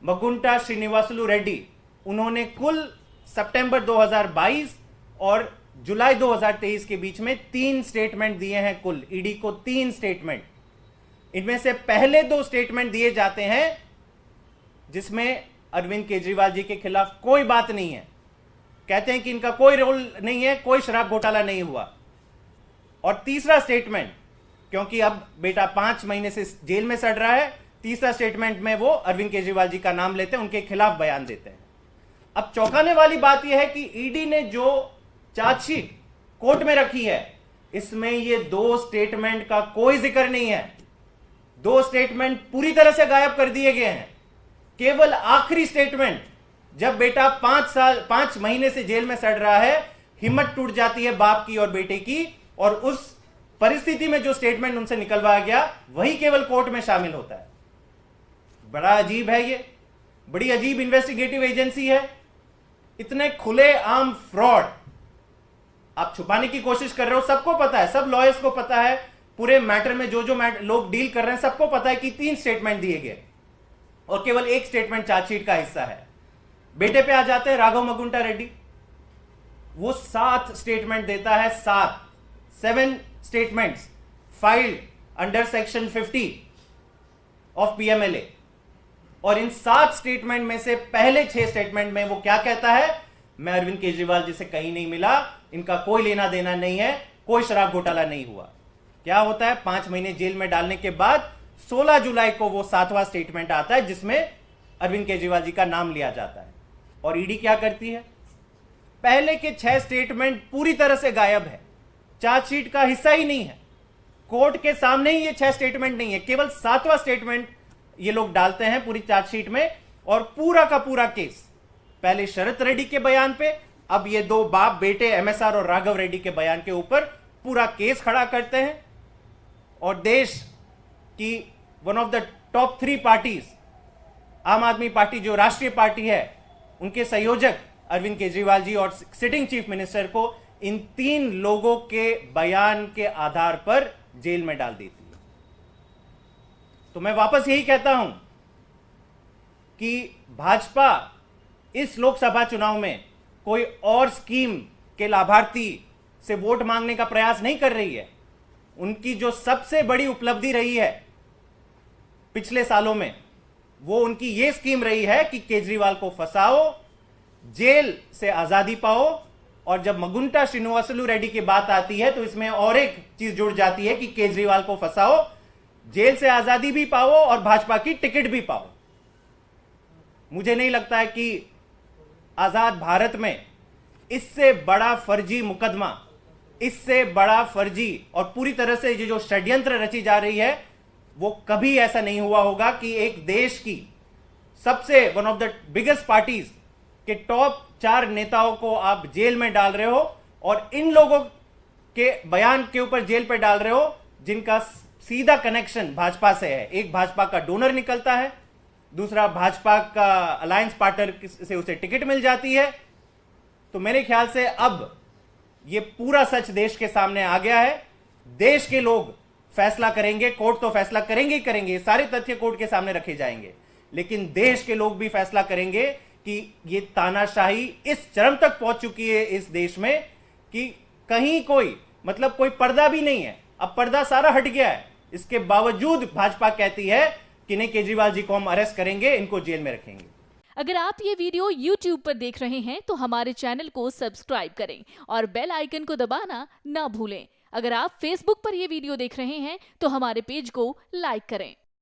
मगुंटा श्रीनिवासलू रेड्डी, उन्होंने कुल सितंबर 2022 और जुलाई 2023 के बीच में 3 स्टेटमेंट दिए हैं। कुल ईडी को 3 स्टेटमेंट, इनमें से पहले 2 स्टेटमेंट दिए जाते हैं जिसमें अरविंद केजरीवाल जी के खिलाफ कोई बात नहीं है, कहते हैं कि इनका कोई रोल नहीं है, कोई शराब घोटाला नहीं हुआ। और तीसरा स्टेटमेंट, क्योंकि अब बेटा 5 महीने से जेल में सड़ रहा है, तीसरा स्टेटमेंट में वो अरविंद केजरीवाल जी का नाम लेते हैं, उनके खिलाफ बयान देते हैं। अब चौंकाने वाली बात यह है कि ईडी ने जो चार्जशीट कोर्ट में रखी है, इसमें ये 2 स्टेटमेंट का कोई जिक्र नहीं है। 2 स्टेटमेंट पूरी तरह से गायब कर दिए गए हैं। केवल आखिरी स्टेटमेंट, जब बेटा 5 महीने से जेल में सड़ रहा है, हिम्मत टूट जाती है बाप की और बेटे की, और उस परिस्थिति में जो स्टेटमेंट उनसे निकलवाया गया वही केवल कोर्ट में शामिल होता है। बड़ा अजीब है, ये बड़ी अजीब इन्वेस्टिगेटिव एजेंसी है। इतने खुले आम फ्रॉड आप छुपाने की कोशिश कर रहे हो, सबको पता है, सब लॉयर्स को पता है, पूरे मैटर में जो लोग डील कर रहे हैं सबको पता है कि 3 स्टेटमेंट दिए गए और केवल 1 स्टेटमेंट चार्जशीट का हिस्सा है। बेटे पे आ जाते हैं राघव मगुंटा रेड्डी, वो 7 स्टेटमेंट देता है, 7 statements filed under section 50 of PMLA. और इन 7 स्टेटमेंट में से पहले 6 स्टेटमेंट में वो क्या कहता है, मैं अरविंद केजरीवाल जी से कहीं नहीं मिला, इनका कोई लेना देना नहीं है, कोई शराब घोटाला नहीं हुआ। क्या होता है, 5 महीने जेल में डालने के बाद 16 जुलाई को वो 7वां स्टेटमेंट आता है जिसमें अरविंद केजरीवाल जी का नाम लिया जाता है। और ईडी क्या करती है, पहले के 6 स्टेटमेंट पूरी तरह से गायब है, चार्जशीट का हिस्सा ही नहीं है, कोर्ट के सामने ही ये 6 स्टेटमेंट नहीं है, केवल 7वां स्टेटमेंट ये लोग डालते हैं पूरी चार्जशीट में। और पूरा का पूरा केस पहले शरत रेड्डी के बयान पे, अब ये 2 बाप बेटे एमएसआर और राघव रेड्डी के बयान के ऊपर पूरा केस खड़ा करते हैं। और देश की one of the top 3 parties, आम आदमी पार्टी जो राष्ट्रीय पार्टी है, उनके संयोजक अरविंद केजरीवाल जी और सिटिंग चीफ मिनिस्टर को इन 3 लोगों के बयान के आधार पर जेल में डाल देती है। तो मैं वापस यही कहता हूं कि भाजपा इस लोकसभा चुनाव में कोई और स्कीम के लाभार्थी से वोट मांगने का प्रयास नहीं कर रही है। उनकी जो सबसे बड़ी उपलब्धि रही है पिछले सालों में, वो उनकी ये स्कीम रही है कि केजरीवाल को फंसाओ, जेल से आजादी पाओ। और जब मगुंटा श्रीनिवासलू रेड्डी की बात आती है तो इसमें और एक चीज जुड़ जाती है कि केजरीवाल को फंसाओ, जेल से आजादी भी पाओ और भाजपा की टिकट भी पाओ। मुझे नहीं लगता है कि आजाद भारत में इससे बड़ा फर्जी मुकदमा, इससे बड़ा फर्जी और पूरी तरह से ये जो षड्यंत्र रची जा रही है, वो कभी ऐसा नहीं हुआ होगा कि एक देश की सबसे one of the biggest parties के टॉप 4 नेताओं को आप जेल में डाल रहे हो और इन लोगों के बयान के ऊपर जेल पे डाल रहे हो जिनका सीधा कनेक्शन भाजपा से है। एक भाजपा का डोनर निकलता है, दूसरा भाजपा का अलायंस पार्टनर से उसे टिकट मिल जाती है। तो मेरे ख्याल से अब ये पूरा सच देश के सामने आ गया है। देश के लोग फैसला करेंगे, कोर्ट तो फैसला करेंगे ही करेंगे, सारे तथ्य कोर्ट के सामने रखे जाएंगे, लेकिन देश के लोग भी फैसला करेंगे कि ये तानाशाही इस चरम तक पहुंच चुकी है इस देश में कि कहीं कोई पर्दा भी नहीं है। अब पर्दा सारा हट गया है, इसके बावजूद भाजपा कहती है कि नहीं, केजरीवाल जी को हम अरेस्ट करेंगे, इनको जेल में रखेंगे। अगर आप ये वीडियो YouTube पर देख रहे हैं तो हमारे चैनल को सब्सक्राइब करें और बेल आइकन को दबाना ना भूलें। अगर आप Facebook पर ये वीडियो देख रहे हैं तो हमारे पेज को लाइक करें।